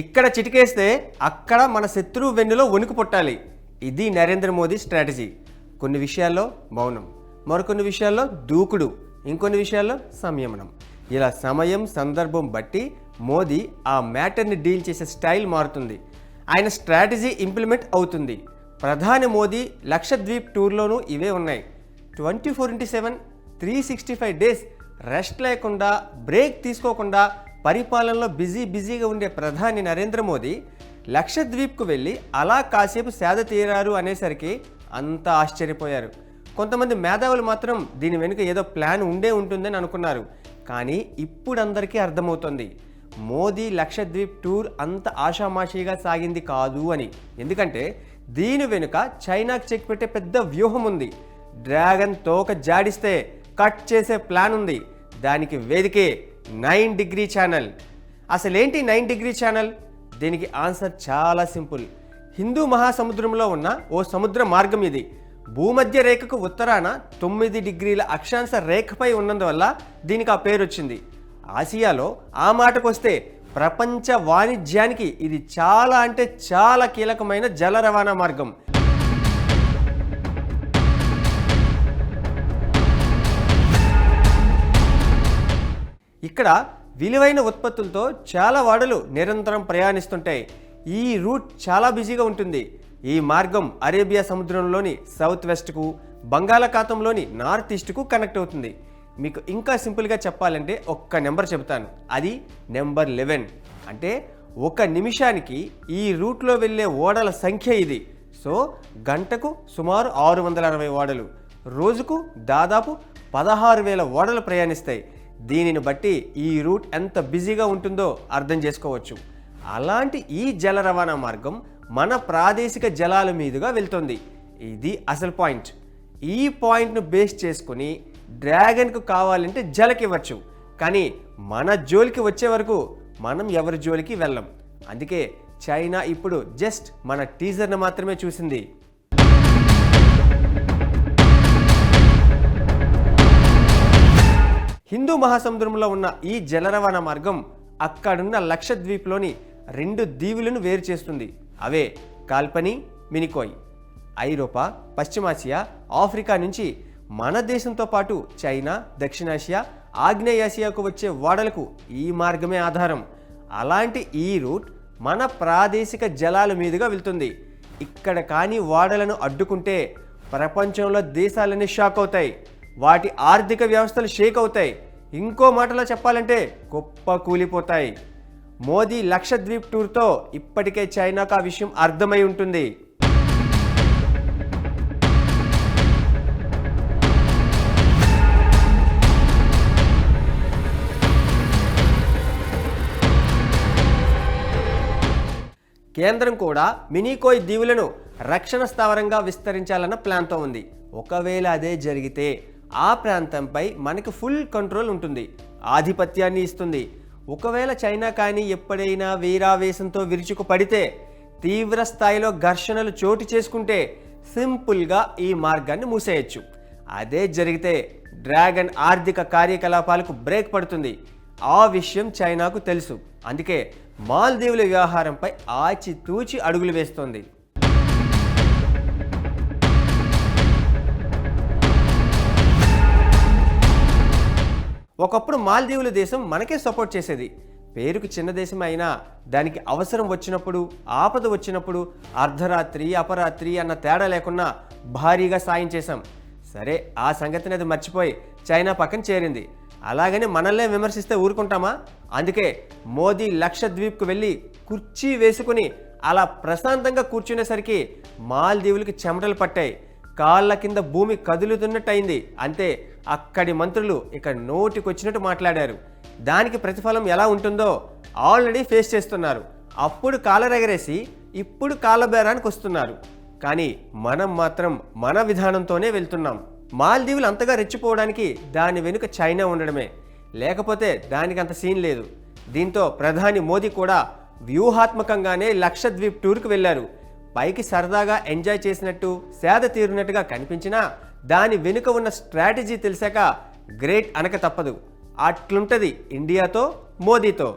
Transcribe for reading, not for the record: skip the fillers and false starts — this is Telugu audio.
ఇక్కడ చిటికేస్తే అక్కడ మన శత్రువు వెన్నులో వణుకు పుట్టాలి. ఇది నరేంద్ర మోదీ స్ట్రాటజీ. కొన్ని విషయాల్లో మౌనం, మరికొన్ని విషయాల్లో దూకుడు, ఇంకొన్ని విషయాల్లో సంయమనం. ఇలా సమయం సందర్భం బట్టి మోదీ ఆ మ్యాటర్ని డీల్ చేసే స్టైల్ మారుతుంది. ఆయన స్ట్రాటజీ ఇంప్లిమెంట్ అవుతుంది. ప్రధాని మోదీ లక్షద్వీప్ టూర్లోనూ ఇవే ఉన్నాయి. 24/7 365 డేస్ రెస్ట్ లేకుండా, బ్రేక్ తీసుకోకుండా పరిపాలనలో బిజీగా ఉండే ప్రధాని నరేంద్ర మోదీ లక్షద్వీప్కు వెళ్ళి అలా కాసేపు సేద తీరారు అనేసరికి అంతా ఆశ్చర్యపోయారు. కొంతమంది మేధావులు మాత్రం దీని వెనుక ఏదో ప్లాన్ ఉంటుందని అనుకున్నారు. కానీ ఇప్పుడు అందరికీ అర్థమవుతుంది మోదీ లక్షద్వీప్ టూర్ అంత ఆషామాషీగా సాగింది కాదు అని. ఎందుకంటే దీని వెనుక చైనాకు చెక్ పెట్టే పెద్ద వ్యూహం ఉంది. డ్రాగన్ తోక జాడిస్తే కట్ చేసే ప్లాన్ ఉంది. దానికి వేదికే 9 డిగ్రీ ఛానల్. అసలేంటి 9 డిగ్రీ ఛానల్? దీనికి ఆన్సర్ చాలా సింపుల్. హిందూ మహాసముద్రంలో ఉన్న ఓ సముద్ర మార్గం ఇది. భూమధ్య రేఖకు ఉత్తరాన 9 డిగ్రీల అక్షాంశ రేఖపై ఉన్నందువల్ల దీనికి ఆ పేరు వచ్చింది. ఆసియాలో ఆ మాటకొస్తే ప్రపంచ వాణిజ్యానికి ఇది చాలా అంటే చాలా కీలకమైన జల రవాణా మార్గం. ఇక్కడ విలువైన ఉత్పత్తులతో చాలా వాడలు నిరంతరం ప్రయాణిస్తుంటాయి. ఈ రూట్ చాలా బిజీగా ఉంటుంది. ఈ మార్గం అరేబియా సముద్రంలోని సౌత్ వెస్ట్కు, బంగాళాఖాతంలోని నార్త్ ఈస్ట్కు కనెక్ట్ అవుతుంది. మీకు ఇంకా సింపుల్గా చెప్పాలంటే ఒక్క నెంబర్ చెబుతాను, అది నెంబర్ 11. అంటే ఒక నిమిషానికి ఈ రూట్లో వెళ్ళే ఓడల సంఖ్య ఇది. సో గంటకు సుమారు 660 ఓడలు, రోజుకు దాదాపు 16,000 ఓడలు ప్రయాణిస్తాయి. దీనిని బట్టి ఈ రూట్ ఎంత బిజీగా ఉంటుందో అర్థం చేసుకోవచ్చు. అలాంటి ఈ జల రవాణా మార్గం మన ప్రాదేశిక జలాల మీదుగా వెళ్తుంది. ఇది అసలు పాయింట్. ఈ పాయింట్ను బేస్ చేసుకుని డ్రాగన్కు కావాలంటే జలకివ్వచ్చు, కానీ మన జోలికి వచ్చే వరకు మనం ఎవరి జోలికి వెళ్ళం. అందుకే చైనా ఇప్పుడు జస్ట్ మన టీజర్ను మాత్రమే చూసింది. హిందూ మహాసముద్రంలో ఉన్న ఈ జల రవాణా మార్గం అక్కడున్న లక్షద్వీప్లోని 2 దీవులను వేరు చేస్తుంది. అవే కాల్పని, మినికోయ్. ఐరోపా, పశ్చిమాసియా, ఆఫ్రికా నుంచి మన దేశంతో పాటు చైనా, దక్షిణాసియా, ఆగ్నేయాసియాకు వచ్చే ఓడలకు ఈ మార్గమే ఆధారం. అలాంటి ఈ రూట్ మన ప్రాదేశిక జలాల మీదుగా వెళ్తుంది. ఇక్కడ కానీ ఓడలను అడ్డుకుంటే ప్రపంచంలో దేశాలన్నీ షాక్ అవుతాయి. వాటి ఆర్థిక వ్యవస్థలు షేక్ అవుతాయి. ఇంకో మాటలో చెప్పాలంటే గొప్ప కూలిపోతాయి. మోదీ లక్షద్వీప్ టూర్తో ఇప్పటికే చైనాకు ఆ విషయం అర్థమై ఉంటుంది. కేంద్రం కూడా మినికోయ్ దీవులను రక్షణ స్థావరంగా విస్తరించాలన్న ప్లాన్తో ఉంది. ఒకవేళ అదే జరిగితే ఆ ప్రాంతంపై మనకు ఫుల్ కంట్రోల్ ఉంటుంది, ఆధిపత్యాన్ని ఇస్తుంది. ఒకవేళ చైనా కానీ ఎప్పుడైనా వీరావేశంతో విరుచుకు పడితే, తీవ్ర స్థాయిలో ఘర్షణలు చోటు చేసుకుంటే సింపుల్గా ఈ మార్గాన్ని మూసేయచ్చు. అదే జరిగితే డ్రాగన్ ఆర్థిక కార్యకలాపాలకు బ్రేక్ పడుతుంది. ఆ విషయం చైనాకు తెలుసు. అందుకే మాల్దీవుల వ్యవహారంపై ఆచితూచి అడుగులు వేస్తోంది. ఒకప్పుడు మాల్దీవుల దేశం మనకే సపోర్ట్ చేసేది. పేరుకు చిన్న దేశం అయినా దానికి అవసరం వచ్చినప్పుడు, ఆపద వచ్చినప్పుడు అర్ధరాత్రి, అపరాత్రి అన్న తేడా లేకుండా భారీగా సాయం చేశాం. సరే, ఆ సంగతిని అది మర్చిపోయి చైనా పక్కన చేరింది. అలాగని మనల్నే విమర్శిస్తే ఊరుకుంటామా? అందుకే మోదీ లక్షద్వీప్కు వెళ్ళి కుర్చీ వేసుకుని అలా ప్రశాంతంగా కూర్చునేసరికి మాల్దీవులకి చెమటలు పట్టాయి. కాళ్ళ కింద భూమి కదులుతున్నట్టయింది. అంతే, అక్కడి మంత్రులు ఇక నోటికొచ్చినట్టు మాట్లాడారు. దానికి ప్రతిఫలం ఎలా ఉంటుందో ఆల్రెడీ ఫేస్ చేస్తున్నారు. అప్పుడు కాలరెగరేసి ఇప్పుడు కాళ్ళబేరానికి వస్తున్నారు. కానీ మనం మాత్రం మన విధానంతోనే వెళ్తున్నాం. మాల్దీవులు అంతగా రెచ్చిపోవడానికి దాని వెనుక చైనా ఉండడమే, లేకపోతే దానికి అంత సీన్ లేదు. దీంతో ప్రధాని మోదీ కూడా వ్యూహాత్మకంగానే లక్షద్వీప్ టూర్కు వెళ్ళారు. పైకి సరదాగా ఎంజాయ్ చేసినట్టు, సేద తీరునట్టుగా కనిపించినా దాని వెనుక ఉన్న స్ట్రాటజీ తెలిసాక గ్రేట్ అనక తప్పదు. అట్లుంటది ఇండియాతో, మోదీతో.